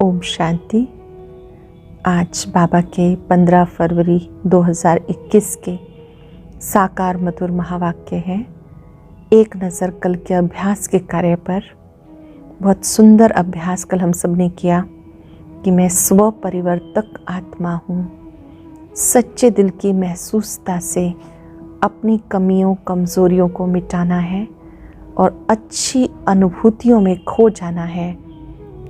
ओम शांति। आज बाबा के 15 फरवरी 2021 के साकार मधुर महावाक्य हैं। एक नज़र कल के अभ्यास के कार्य पर। बहुत सुंदर अभ्यास कल हम सब ने किया कि मैं स्व परिवर्तक आत्मा हूँ। सच्चे दिल की महसूसता से अपनी कमियों कमज़ोरियों को मिटाना है और अच्छी अनुभूतियों में खो जाना है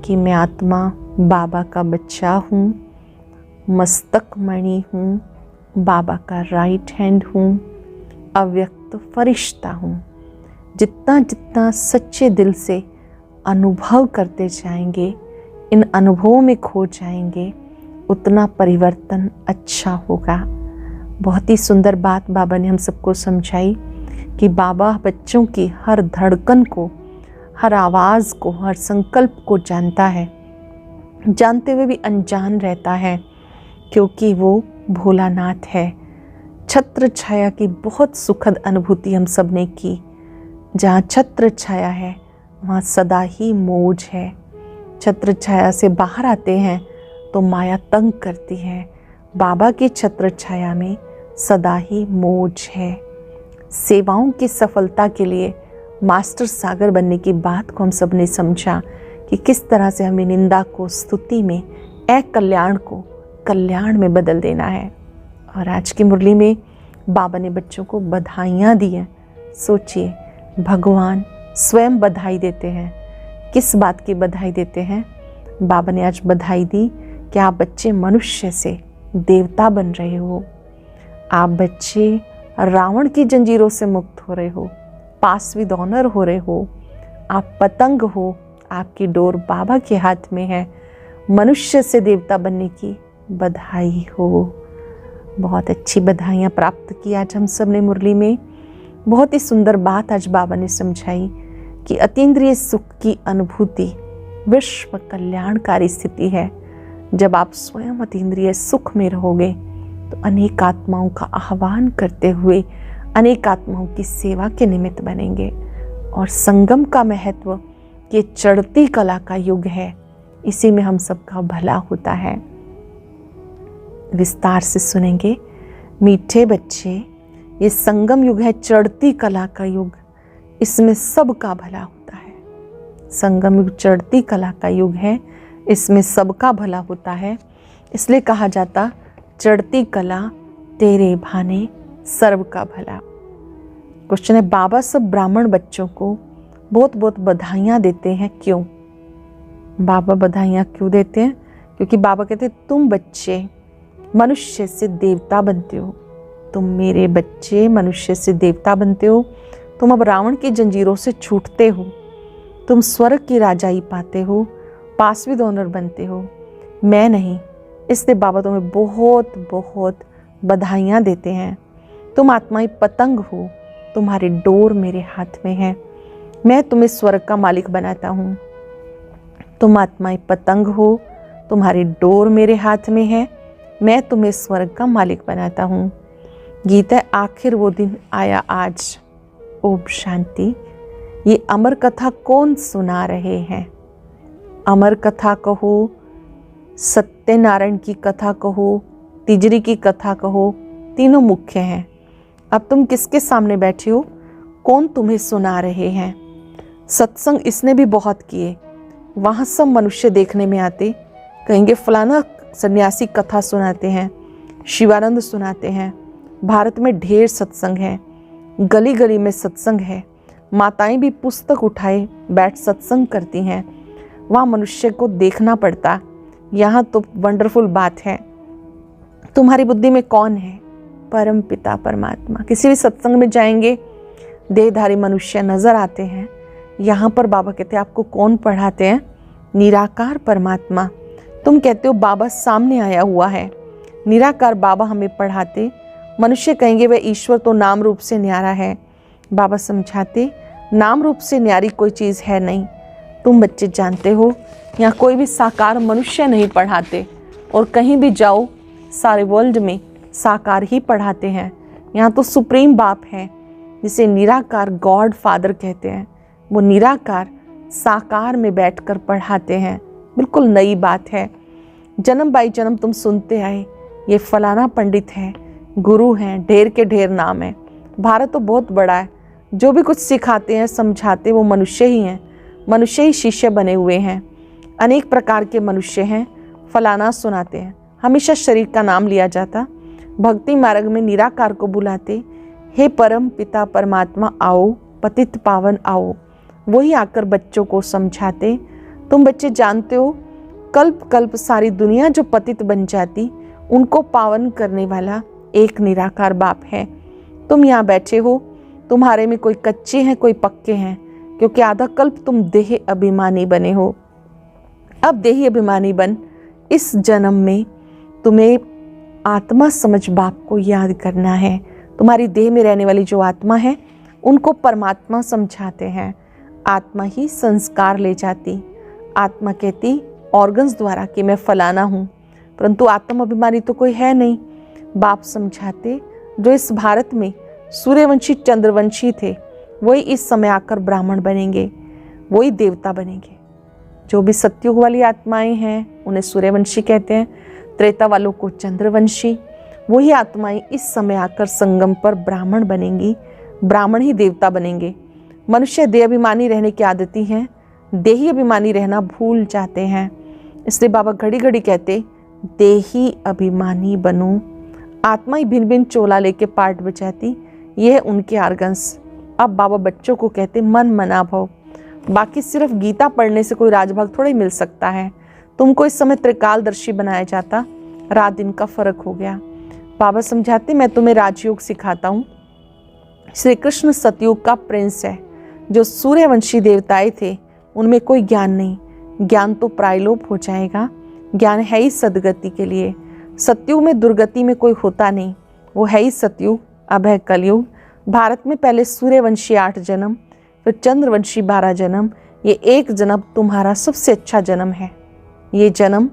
कि मैं आत्मा बाबा का बच्चा हूँ, मस्तक मणि हूँ, बाबा का राइट हैंड हूँ, अव्यक्त फरिश्ता हूँ। जितना जितना सच्चे दिल से अनुभव करते जाएंगे, इन अनुभवों में खो जाएंगे, उतना परिवर्तन अच्छा होगा। बहुत ही सुंदर बात बाबा ने हम सबको समझाई कि बाबा बच्चों की हर धड़कन को, हर आवाज़ को, हर संकल्प को जानता है, जानते हुए भी अनजान रहता है, क्योंकि वो भोलानाथ है। छत्र छाया की बहुत सुखद अनुभूति हम सब ने की। जहाँ छत्र छाया है वहाँ सदा ही मौज है। छत्र छाया से बाहर आते हैं तो माया तंग करती है। बाबा की छत्र छाया में सदा ही मौज है। सेवाओं की सफलता के लिए मास्टर सागर बनने की बात को हम सब ने समझा कि किस तरह से हमें निंदा को स्तुति में, अकल्याण को कल्याण में बदल देना है। और आज की मुरली में बाबा ने बच्चों को बधाइयाँ दी हैं। सोचिए, भगवान स्वयं बधाई देते हैं। किस बात की बधाई देते हैं? बाबा ने आज बधाई दी कि आप बच्चे मनुष्य से देवता बन रहे हो। आप बच्चे रावण की जंजीरों से मुक्त हो रहे हो, पास विद ऑनर हो रहे हो। आप पतंग हो, आपकी डोर बाबा के हाथ में है। मनुष्य से देवता बनने की बधाई हो। बहुत अच्छी बधाइयाँ प्राप्त की आज हम सब ने मुरली में। बहुत ही सुंदर बात आज बाबा ने समझाई कि अतीन्द्रिय सुख की अनुभूति विश्व कल्याणकारी स्थिति है। जब आप स्वयं अतीन्द्रिय सुख में रहोगे तो अनेक आत्माओं का आह्वान करते हुए अनेक आत्माओं की सेवा के निमित्त बनेंगे। और संगम का महत्व, ये चढ़ती कला का युग है, इसी में हम सबका भला होता है। विस्तार से सुनेंगे मीठे बच्चे। ये संगम युग है, चढ़ती कला का युग, इसमें सबका भला होता है। संगम युग चढ़ती कला का युग है, इसमें सबका भला होता है। इसलिए कहा जाता, चढ़ती कला तेरे भाने सर्व का भला। क्वेश्चन है, बाबा सब ब्राह्मण बच्चों को बहुत बहुत बधाइयाँ देते हैं, क्यों? बाबा बधाइयाँ क्यों देते हैं? क्योंकि बाबा कहते हैं, तुम बच्चे मनुष्य से देवता बनते हो। तुम मेरे बच्चे मनुष्य से देवता बनते हो। तुम अब रावण की जंजीरों से छूटते हो। तुम स्वर्ग की राजाई पाते हो, पास विद ऑनर बनते हो। मैं नहीं, इसलिए बाबा तुम्हें बहुत बहुत बधाइयाँ देते हैं। तुम आत्माएं पतंग हो, तुम्हारी डोर मेरे हाथ में है। मैं तुम्हें स्वर्ग का मालिक बनाता हूँ। तुम आत्माएं पतंग हो, तुम्हारी डोर मेरे हाथ में है। मैं तुम्हें स्वर्ग का मालिक बनाता हूँ। गीता है, आखिर वो दिन आया आज। ओम शांति। ये अमर कथा कौन सुना रहे हैं? अमर कथा कहो, सत्यनारायण की कथा कहो, तिजरी की कथा कहो, तीनों मुख्य हैं। अब तुम किसके सामने बैठे हो? कौन तुम्हें सुना रहे हैं? सत्संग इसने भी बहुत किए। वहाँ सब मनुष्य देखने में आते, कहेंगे फलाना सन्यासी कथा सुनाते हैं, शिवानंद सुनाते हैं। भारत में ढेर सत्संग है, गली गली में सत्संग है। माताएं भी पुस्तक उठाए बैठ सत्संग करती हैं। वहाँ मनुष्य को देखना पड़ता। यहाँ तो वंडरफुल बात है। तुम्हारी बुद्धि में कौन है? परम पिता परमात्मा। किसी भी सत्संग में जाएंगे, देहधारी मनुष्य नजर आते हैं। यहाँ पर बाबा कहते हैं, आपको कौन पढ़ाते हैं? निराकार परमात्मा। तुम कहते हो बाबा सामने आया हुआ है। निराकार बाबा हमें पढ़ाते। मनुष्य कहेंगे वह ईश्वर तो नाम रूप से न्यारा है। बाबा समझाते, नाम रूप से न्यारी कोई चीज़ है नहीं। तुम बच्चे जानते हो, यहाँ कोई भी साकार मनुष्य नहीं पढ़ाते। और कहीं भी जाओ, सारे वर्ल्ड में साकार ही पढ़ाते हैं। यहाँ तो सुप्रीम बाप है, जिसे निराकार गॉड फादर कहते हैं। वो निराकार साकार में बैठकर पढ़ाते हैं। बिल्कुल नई बात है। जन्म बाई जन्म तुम सुनते आए ये फलाना पंडित है, गुरु हैं, ढेर के ढेर नाम है। भारत तो बहुत बड़ा है, जो भी कुछ सिखाते हैं समझाते वो मनुष्य ही हैं, मनुष्य ही शिष्य बने हुए हैं। अनेक प्रकार के मनुष्य हैं, फलाना सुनाते हैं, हमेशा शरीर का नाम लिया जाता। भक्ति मार्ग में निराकार को बुलाते, हे परम पिता परमात्मा आओ, पतित पावन आओ। वही आकर बच्चों को समझाते। तुम बच्चे जानते हो कल्प कल्प सारी दुनिया जो पतित बन जाती उनको पावन करने वाला एक निराकार बाप है। तुम यहाँ बैठे हो, तुम्हारे में कोई कच्चे हैं कोई पक्के हैं, क्योंकि आधा कल्प तुम देह अभिमानी बने हो। अब देही अभिमानी बन इस जन्म में तुम्हें आत्मा समझ बाप को याद करना है। तुम्हारी देह में रहने वाली जो आत्मा है उनको परमात्मा समझाते हैं। आत्मा ही संस्कार ले जाती। आत्मा कहती ऑर्गन्स द्वारा कि मैं फलाना हूँ, परंतु आत्म अभिमानी तो कोई है नहीं। बाप समझाते जो इस भारत में सूर्यवंशी चंद्रवंशी थे वही इस समय आकर ब्राह्मण बनेंगे, वही देवता बनेंगे। जो भी सत्युग वाली आत्माएं हैं उन्हें सूर्यवंशी कहते हैं, त्रेता वालों को चंद्रवंशी। वही आत्माएं इस समय आकर संगम पर ब्राह्मण बनेंगी, ब्राह्मण ही देवता बनेंगे। मनुष्य देह अभिमानी रहने की आदती है, देही अभिमानी रहना भूल जाते हैं। इसलिए बाबा घड़ी घड़ी कहते देही अभिमानी बनो। आत्मा ही भिन्न भिन्न चोला लेके पार्ट बजाती, यह है उनके आर्गन्स। अब बाबा बच्चों को कहते मन मना भव। बाकी सिर्फ गीता पढ़ने से कोई राजभाग थोड़ा ही मिल सकता है। तुमको इस समय त्रिकालदर्शी बनाया जाता, रात दिन का फर्क हो गया। बाबा समझाते मैं तुम्हें राजयोग सिखाता हूँ। श्री कृष्ण सतयुग का प्रिंस है। जो सूर्यवंशी देवताएं थे उनमें कोई ज्ञान नहीं, ज्ञान तो प्रायलोप हो जाएगा। ज्ञान है ही सदगति के लिए। सतयुग में दुर्गति में कोई होता नहीं, वो है ही सतयुग। अब है कलयुग। भारत में पहले सूर्यवंशी 8 जन्म, फिर चंद्रवंशी 12 जन्म। ये एक जन्म तुम्हारा सबसे अच्छा जन्म है। ये जन्म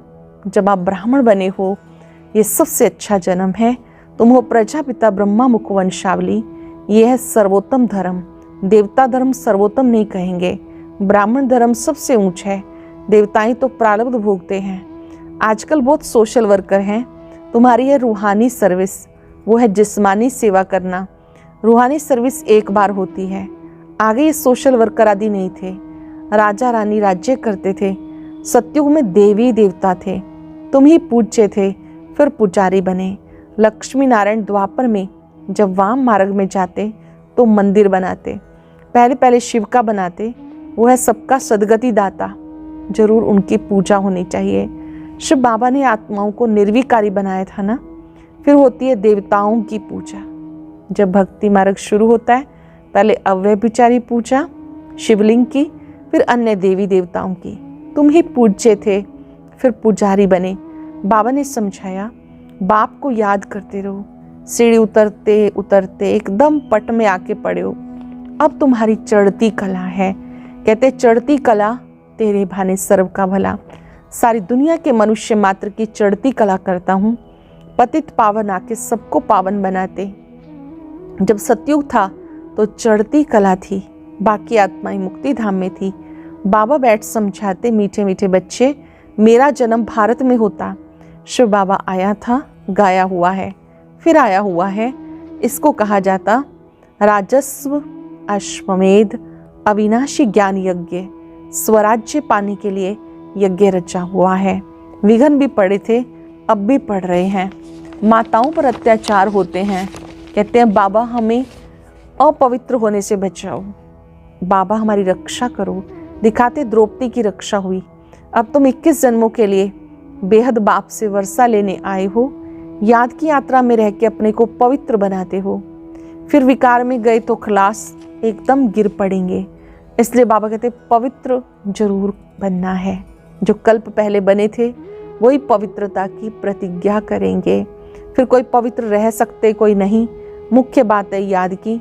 जब आप ब्राह्मण बने हो ये सबसे अच्छा जन्म है। तुम हो प्रजापिता ब्रह्मा मुख वंशावली। ये है सर्वोत्तम धर्म। देवता धर्म सर्वोत्तम नहीं कहेंगे, ब्राह्मण धर्म सबसे ऊंचा है। देवताएं तो प्रारब्ध भोगते हैं। आजकल बहुत सोशल वर्कर हैं। तुम्हारी है रूहानी सर्विस, वो है जिस्मानी सेवा करना। रूहानी सर्विस एक बार होती है, आगे ये सोशल वर्कर आदि नहीं थे। राजा रानी राज्य करते थे। सतयुग में देवी देवता थे, तुम ही पूज्य थे, फिर पुजारी बने। लक्ष्मी नारायण द्वापर में जब वाम मार्ग में जाते तो मंदिर बनाते। पहले पहले शिव का बनाते, वो है सबका सदगति दाता, जरूर उनकी पूजा होनी चाहिए। शिव बाबा ने आत्माओं को निर्विकारी बनाया था ना। फिर होती है देवताओं की पूजा। जब भक्ति मार्ग शुरू होता है पहले अव्यभिचारी पूजा शिवलिंग की, फिर अन्य देवी देवताओं की। तुम ही पूज्य थे, फिर पुजारी बने। बाबा ने समझाया बाप को याद करते रहो। सीढ़ी उतरते उतरते एकदम पट में आके पड़े हो। अब तुम्हारी चढ़ती कला है। कहते चढ़ती कला तेरे भाने सर्व का भला। सारी दुनिया के मनुष्य मात्र की चढ़ती कला करता हूँ। पतित पावन आके सबको पावन बनाते। जब सतयुग था तो चढ़ती कला थी, बाकी आत्माएं मुक्ति धाम में थी। बाबा बैठ समझाते मीठे मीठे बच्चे, मेरा जन्म भारत में होता। शिव बाबा आया था, गाया हुआ है, फिर आया हुआ है। इसको कहा जाता राजस्व अश्वमेध अविनाशी ज्ञान यज्ञ। स्वराज्य पाने के लिए यज्ञ रचा हुआ है। विघ्न भी पड़े थे, अब भी पड़ रहे हैं। माताओं पर अत्याचार होते हैं। कहते हैं बाबा हमें अपवित्र होने से बचाओ, बाबा हमारी रक्षा करो। दिखाते द्रौपदी की रक्षा हुई। अब तुम 21 जन्मों के लिए बेहद बाप से वर्षा लेने आए हो। याद की यात्रा में रह के अपने को पवित्र बनाते हो। फिर विकार में गए तो खलास एकदम गिर पड़ेंगे। इसलिए बाबा कहते पवित्र जरूर बनना है। जो कल्प पहले बने थे वही पवित्रता की प्रतिज्ञा करेंगे। फिर कोई पवित्र रह सकते कोई नहीं। मुख्य बात है याद की।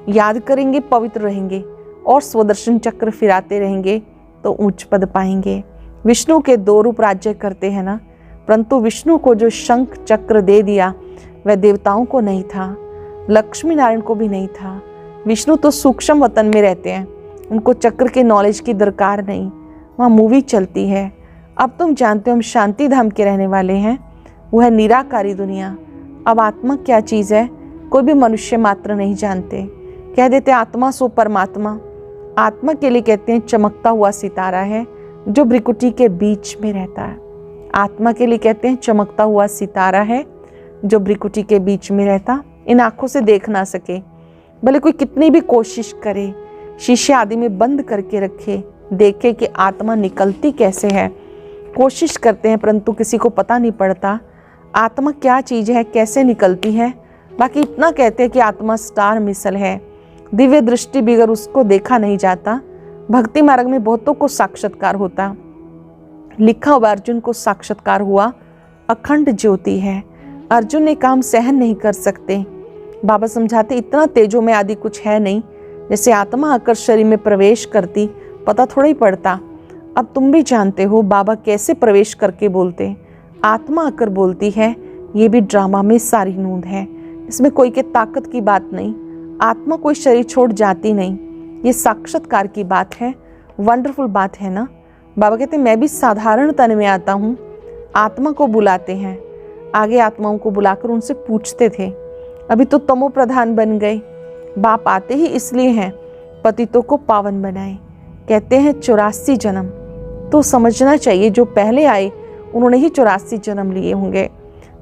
याद करेंगे पवित्र रहेंगे और स्वदर्शन चक्र फिराते रहेंगे तो उच्च पद पाएंगे। विष्णु के 2 रूप राज्य करते हैं ना, परंतु विष्णु को जो शंख चक्र दे दिया वह देवताओं को नहीं था, लक्ष्मी नारायण को भी नहीं था। विष्णु तो सूक्ष्म वतन में रहते हैं, उनको चक्र के नॉलेज की दरकार नहीं। वहाँ मूवी चलती है। अब तुम जानते हो हम शांति धाम के रहने वाले हैं, वो है निराकारी दुनिया। अब आत्मा क्या चीज़ है कोई भी मनुष्य मात्र नहीं जानते। कह देते आत्मा सो परमात्मा। आत्मा के लिए कहते हैं चमकता हुआ सितारा है जो भ्रिकुटी के बीच में रहता है। आत्मा के लिए कहते हैं चमकता हुआ सितारा है जो भ्रिकुटी के बीच में रहता, इन आँखों से देख ना सके, भले कोई कितनी भी कोशिश करे, शीशे आदि में बंद करके रखे, देखे कि आत्मा निकलती कैसे है। कोशिश करते हैं परंतु किसी को पता नहीं पड़ता आत्मा क्या चीज़ है, कैसे निकलती है। बाकी इतना कहते हैं कि आत्मा स्टार मिसल है, दिव्य दृष्टि बगैर उसको देखा नहीं जाता। भक्ति मार्ग में बहुतों को साक्षात्कार होता, लिखा हुआ अर्जुन को साक्षात्कार हुआ, अखंड ज्योति है। अर्जुन ने काम सहन नहीं कर सकते। बाबा समझाते इतना तेजो में आदि कुछ है नहीं, जैसे आत्मा आकर शरीर में प्रवेश करती पता थोड़ा ही पड़ता। अब तुम भी जानते हो बाबा कैसे प्रवेश करके बोलते, आत्मा आकर बोलती है। ये भी ड्रामा में सारी नूंद है, इसमें कोई के ताकत की बात नहीं। आत्मा कोई शरीर छोड़ जाती नहीं, ये साक्षात्कार की बात है। वंडरफुल बात है ना। बाबा कहते मैं भी साधारण तन में आता हूँ। आत्मा को बुलाते हैं, आगे आत्माओं को बुलाकर उनसे पूछते थे। अभी तो तमो प्रधान बन गए। बाप आते ही इसलिए हैं पतितों को पावन बनाए। कहते हैं 84 जन्म, तो समझना चाहिए जो पहले आए उन्होंने ही 84 जन्म लिए होंगे।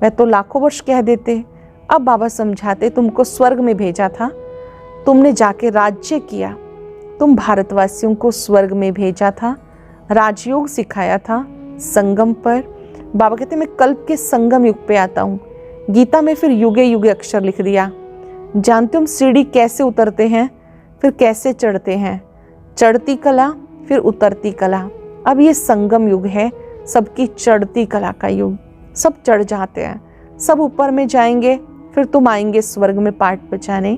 वह तो लाखों वर्ष कह देते। अब बाबा समझाते तुमको स्वर्ग में भेजा था, तुमने जाके राज्य किया। तुम भारतवासियों को स्वर्ग में भेजा था, राजयोग सिखाया था संगम पर। बाबा कहते मैं कल्प के संगम युग पे आता हूँ। गीता में फिर युगे युगे अक्षर लिख दिया। जानते हो हम सीढ़ी कैसे उतरते हैं, फिर कैसे चढ़ते हैं। चढ़ती कला फिर उतरती कला। अब ये संगम युग है, सबकी चढ़ती कला का युग। सब चढ़ जाते हैं, सब ऊपर में जाएंगे, फिर तुम आएंगे स्वर्ग में पाठ बचाने।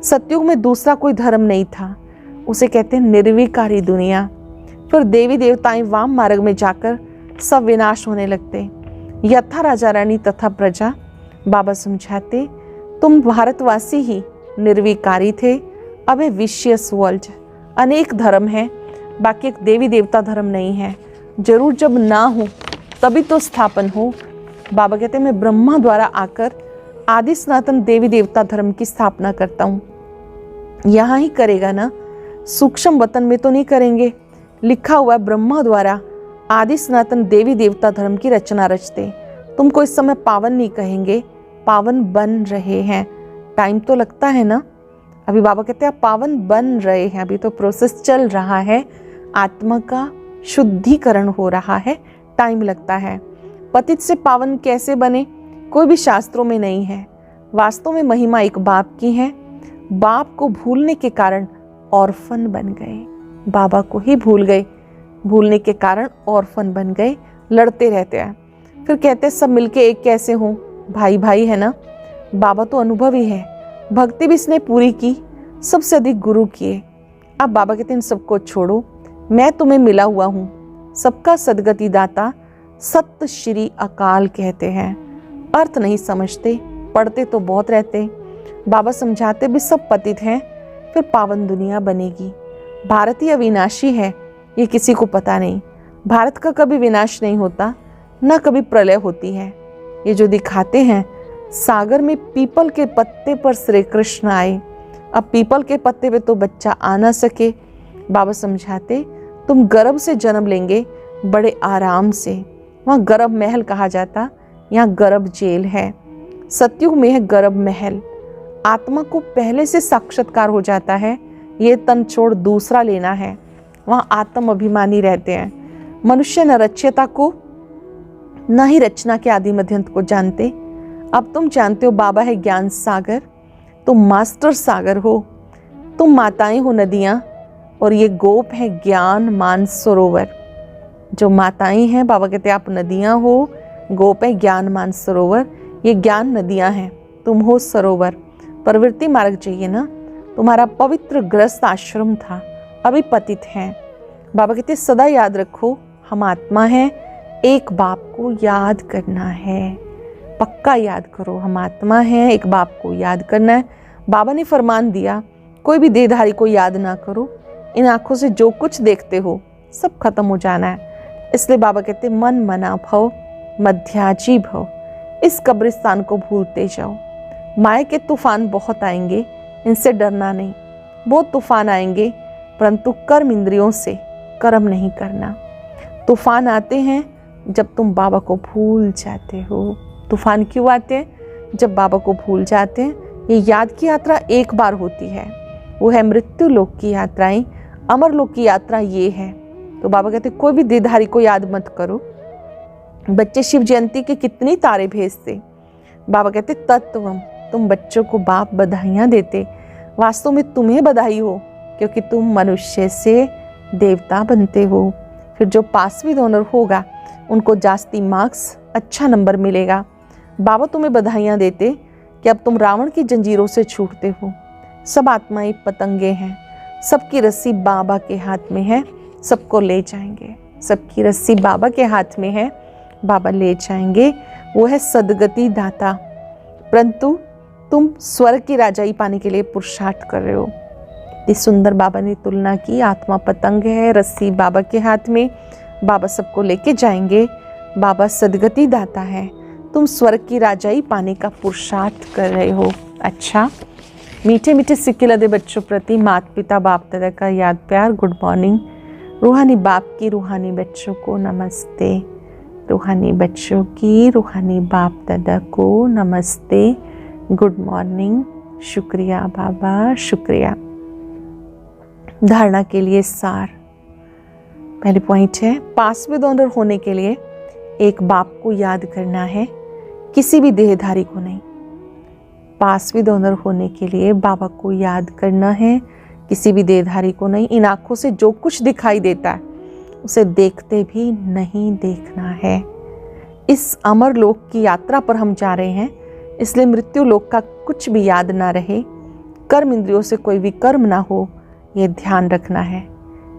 सतयुग में दूसरा कोई धर्म नहीं था, उसे कहते हैं निर्विकारी दुनिया। फिर देवी देवताएं वाम मार्ग में जाकर सब विनाश होने लगते। यथा राजा रानी तथा प्रजा। बाबा समझाते तुम भारतवासी ही निर्विकारी थे, अब है विशियस वर्ल्ड। अनेक धर्म है, बाकी एक देवी देवता धर्म नहीं है। जरूर जब ना हो तभी तो स्थापन हो। बाबा कहते मैं ब्रह्मा द्वारा आकर आदि सनातन देवी देवता धर्म की स्थापना करता हूँ। यहाँ ही करेगा ना, सूक्ष्म वतन में तो नहीं करेंगे। लिखा हुआ ब्रह्मा द्वारा आदि सनातन देवी देवता धर्म की रचना रचते। तुमको इस समय पावन नहीं कहेंगे, पावन बन रहे हैं। टाइम तो लगता है ना। अभी बाबा कहते हैं पावन बन रहे हैं, अभी तो प्रोसेस चल रहा है। आत्मा का शुद्धिकरण हो रहा है, टाइम लगता है। पतित से पावन कैसे बने, कोई भी शास्त्रों में नहीं है। वास्तव में महिमा एक बाप की है। बाप को भूलने के कारण ऑर्फन बन गए। बाबा को ही भूल गए, भूलने के कारण ऑर्फन बन गए। लड़ते रहते हैं, फिर कहते हैं सब मिलके एक कैसे हो, भाई भाई है ना। बाबा तो अनुभवी है, भक्ति भी इसने पूरी की, सबसे अधिक गुरु किए। अब बाबा कहते हैं इन सबको छोड़ो, मैं तुम्हें मिला हुआ हूँ। सबका सदगति दाता सत्य श्री अकाल कहते हैं। अर्थ नहीं समझते, पढ़ते तो बहुत रहते। बाबा समझाते भी सब पतित हैं, फिर पावन दुनिया बनेगी। भारत ही अविनाशी है, ये किसी को पता नहीं। भारत का कभी विनाश नहीं होता, ना कभी प्रलय होती है। ये जो दिखाते हैं सागर में पीपल के पत्ते पर श्री कृष्ण आए। अब पीपल के पत्ते पे तो बच्चा आ ना सके। बाबा समझाते तुम गर्भ से जन्म लेंगे बड़े आराम से। वहाँ गर्भ महल कहा जाता, यहाँ गर्भ जेल है। सतयुग में है गर्भ महल। आत्मा को पहले से साक्षात्कार हो जाता है, ये तन छोड़ दूसरा लेना है। वहाँ आत्म अभिमानी रहते हैं। मनुष्य न रच्यता को न ही रचना के आदि मध्यंत को जानते। अब तुम जानते हो बाबा है ज्ञान सागर, तुम मास्टर सागर हो। तुम माताएं हो नदियाँ, और ये गोप है ज्ञान मान सरोवर। जो माताएं हैं बाबा कहते हैं आप नदियाँ हो, गोप है ज्ञान मान सरोवर। ये ज्ञान नदियाँ हैं, तुम हो सरोवर। प्रवृत्ति मार्ग चाहिए ना। तुम्हारा पवित्र ग्रस्त आश्रम था, अभी पतित हैं। बाबा कहते सदा याद रखो हम आत्मा हैं, एक बाप को याद करना है। पक्का याद करो, हम आत्मा हैं, एक बाप को याद करना है। बाबा ने फरमान दिया कोई भी देहधारी को याद ना करो। इन आँखों से जो कुछ देखते हो सब खत्म हो जाना है। इसलिए बाबा कहते मन मना भव मध्याजी भव, इस कब्रिस्तान को भूलते जाओ। माया के तूफान बहुत आएंगे, इनसे डरना नहीं। बहुत तूफान आएंगे, परंतु कर्म इंद्रियों से कर्म नहीं करना। तूफान आते हैं जब तुम बाबा को भूल जाते हो। तूफान क्यों आते हैं? जब बाबा को भूल जाते हैं। ये याद की यात्रा एक बार होती है, वो है मृत्यु लोक की यात्राएं। अमर लोक की यात्रा ये है। तो बाबा कहते कोई भी देहधारी को याद मत करो। बच्चे शिव जयंती के कितनी तारे भेजते, बाबा कहते तत्वम, तुम बच्चों को बाप बधाइयाँ देते, वास्तव में तुम्हें बधाई हो, क्योंकि तुम मनुष्य से देवता बनते हो। फिर जो पासवी डोनर होगा उनको जास्ती मार्क्स, अच्छा नंबर मिलेगा। बाबा तुम्हें बधाइयाँ देते कि अब तुम रावण की जंजीरों से छूटते हो। सब आत्माएं पतंगे हैं, सबकी रस्सी बाबा के हाथ में है, सबको ले जाएंगे। सबकी रस्सी बाबा के हाथ में है, बाबा ले जाएंगे। वो है सदगति दाता। परंतु तुम स्वर्ग की राजाई पाने के लिए पुरुषार्थ कर रहे हो। इतनी सुंदर बाबा ने तुलना की। आत्मा पतंग है, रस्सी बाबा के हाथ में, बाबा सबको लेके जाएंगे। बाबा सदगति दाता है, तुम स्वर्ग की राजाई पाने का पुरुषार्थ कर रहे हो। अच्छा, मीठे मीठे सिक्के लदे बच्चों प्रति माता पिता बाप दादा का याद प्यार, गुड मॉर्निंग। रूहानी बाप की रूहानी बच्चों को नमस्ते। रूहानी बच्चों की रूहानी बाप दादा को नमस्ते, गुड मॉर्निंग। शुक्रिया बाबा, शुक्रिया। धारणा के लिए सार। पहले पॉइंट है, पासवे डोनर होने के लिए एक बाप को याद करना है, किसी भी देहधारी को नहीं। पासवे डोनर होने के लिए बाबा को याद करना है, किसी भी देहधारी को नहीं। इन आंखों से जो कुछ दिखाई देता है उसे देखते भी नहीं देखना है। इस अमर लोक की यात्रा पर हम जा रहे हैं, इसलिए मृत्यु लोक का कुछ भी याद ना रहे। कर्म इंद्रियों से कोई भी कर्म ना हो, ये ध्यान रखना है।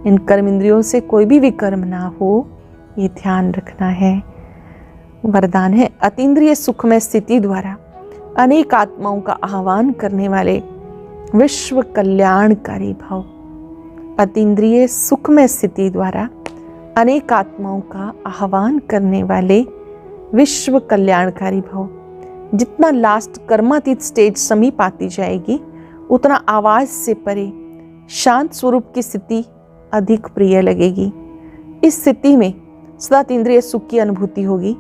इन कर्म इंद्रियों से कोई भी विकर्म ना हो, ये ध्यान रखना है। वरदान है, अतीन्द्रिय सुखमय स्थिति द्वारा अनेक आत्माओं का आह्वान करने वाले विश्व कल्याणकारी भव। अतीन्द्रिय सुखमय स्थिति द्वारा अनेक आत्माओं का आह्वान करने वाले विश्व कल्याणकारी भव। जितना लास्ट कर्मातीत स्टेज समीप आती जाएगी, उतना आवाज से परे शांत स्वरूप की स्थिति अधिक प्रिय लगेगी। इस स्थिति में सदा अतीन्द्रिय सुख की अनुभूति होगी।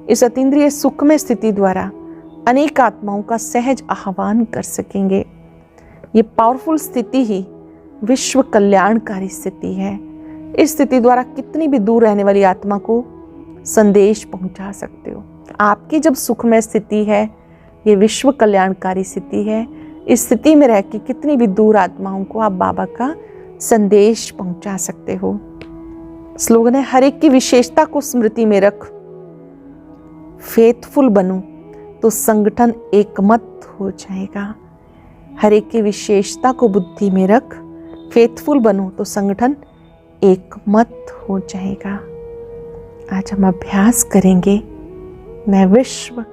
इस अतीन्द्रिय सुख में स्थिति द्वारा अनेक आत्माओं का सहज आह्वान कर सकेंगे। ये पावरफुल स्थिति ही विश्व कल्याणकारी स्थिति है। इस स्थिति द्वारा कितनी भी दूर रहने वाली आत्मा को संदेश पहुंचा सकते हो। आपकी जब सुखमय स्थिति है, ये विश्व कल्याणकारी स्थिति है। इस स्थिति में रह के कितनी भी दूर आत्माओं को आप बाबा का संदेश पहुंचा सकते हो। स्लोगन है, हर एक की विशेषता को स्मृति में रख, फेथफुल बनो तो संगठन एकमत हो जाएगा। हर एक की विशेषता को बुद्धि में रख, फेथफुल बनो तो संगठन एकमत हो जाएगा। आज हम अभ्यास करेंगे, मैं विश्व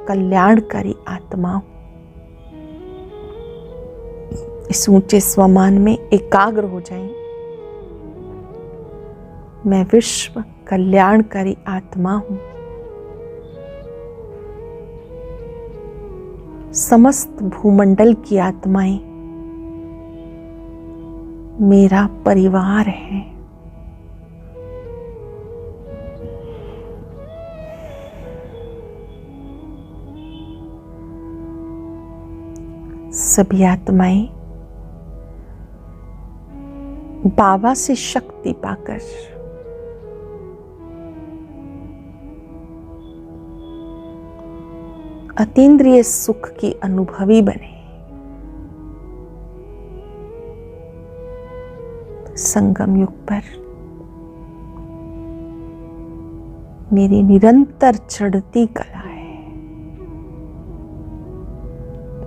कल्याणकारी आत्मा हूं। इस ऊंचे स्वमान में एकाग्र हो जाएं। मैं विश्व कल्याणकारी आत्मा हूं। समस्त भूमंडल की आत्माएं मेरा परिवार है। सभी आत्माएं बाबा से शक्ति पाकर अतीन्द्रिय सुख की अनुभवी बने। संगम युग पर मेरी निरंतर चढ़ती कला है।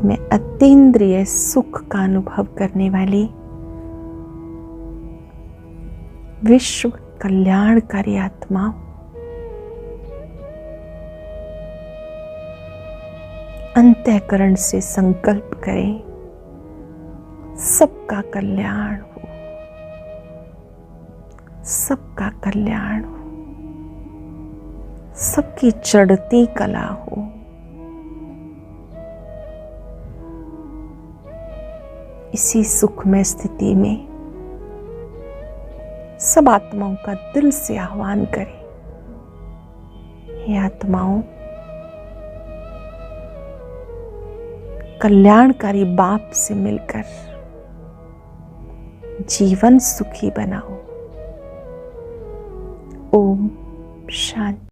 मैं अतीन्द्रिय सुख का अनुभव करने वाली विश्व कल्याणकारी आत्मा हूं। अंतःकरण से संकल्प करें, सबका कल्याण हो, सबका कल्याण हो। सबकी चढ़ती कला हो। इसी सुखमय स्थिति में सब आत्माओं का दिल से आह्वान करें। हे आत्माओं, कल्याणकारी बाप से मिलकर जीवन सुखी बनाओ। ओम शांति।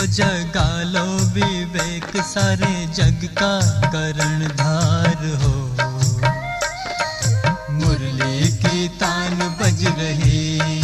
जगा लो विवेक, सारे जग का कर्णधार हो। मुरली की तान बज रही